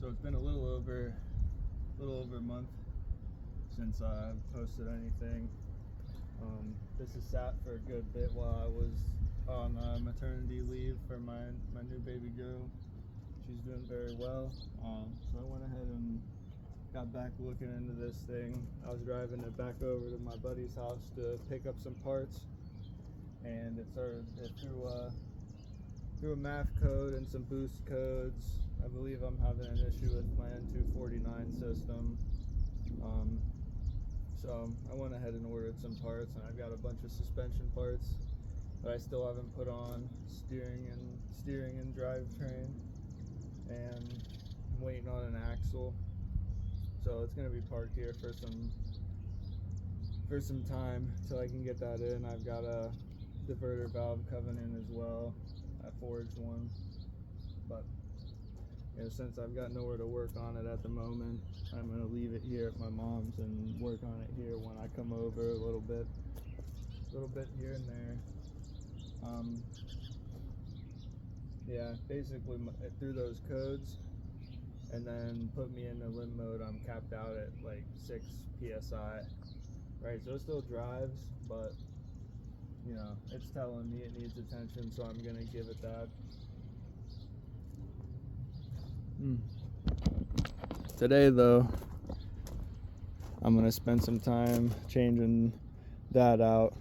So it's been a little over a month since I've posted anything. This has sat for a good bit while I was on maternity leave for my new baby girl. She's doing very well. So I went ahead and got back looking into this thing. I was driving it back over to my buddy's house to pick up some parts, and it threw a math code and some boost codes. I believe I'm having an issue with my N249 system. So I went ahead and ordered some parts, and I've got a bunch of suspension parts that I still haven't put on, steering and drivetrain, and I'm waiting on an axle. So it's gonna be parked here for some time till I can get that in. I've got a diverter valve coming in as well. I forged one, but since I've got nowhere to work on it at the moment, I'm gonna leave it here at my mom's and work on it here when I come over a little bit here and there. Basically it threw those codes and then put me into limp mode. I'm capped out at like 6 psi, right? So it still drives, but it's telling me it needs attention, so I'm gonna give it that. Today though, I'm gonna spend some time changing that out.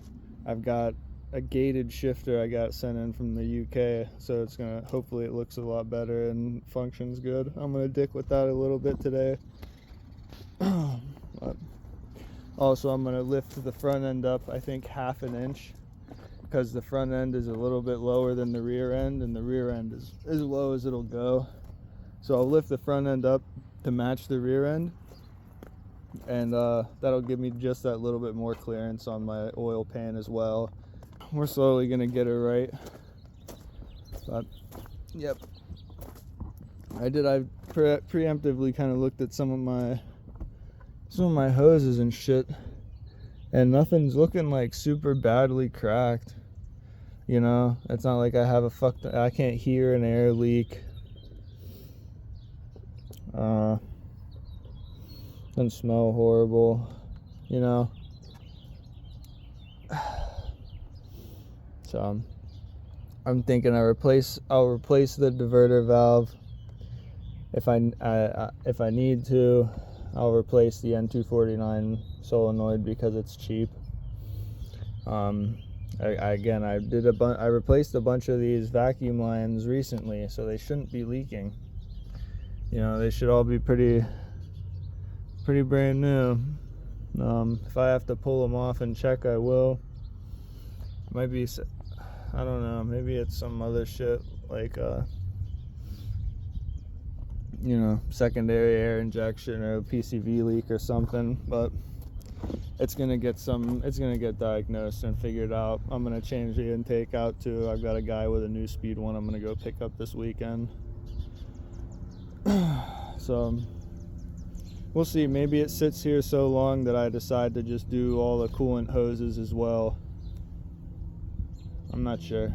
I've got a gated shifter I got sent in from the UK, so it's gonna, hopefully it looks a lot better and functions good. I'm gonna dick with that a little bit today. But also I'm gonna lift the front end up, I think, half an inch, because the front end is a little bit lower than the rear end, and the rear end is as low as it'll go. So I'll lift the front end up to match the rear end, and that'll give me just that little bit more clearance on my oil pan as well. We're slowly gonna get it right, but yep. I preemptively kind of looked at some of my hoses and shit, and nothing's looking like super badly cracked. It's not like I have I can't hear an air leak. Doesn't smell horrible, So I'm thinking I'll replace the diverter valve. If I need to, I'll replace the N249 solenoid because it's cheap. I replaced a bunch of these vacuum lines recently, so they shouldn't be leaking. They should all be pretty brand new. If I have to pull them off and check, I will. Might be, I don't know, maybe it's some other shit like secondary air injection or a PCV leak or something, but it's gonna get diagnosed and figured out. I'm gonna change the intake out too. I've got a guy with a new speed one I'm gonna go pick up this weekend. So we'll see. Maybe it sits here so long that I decide to just do all the coolant hoses as well. I'm not sure.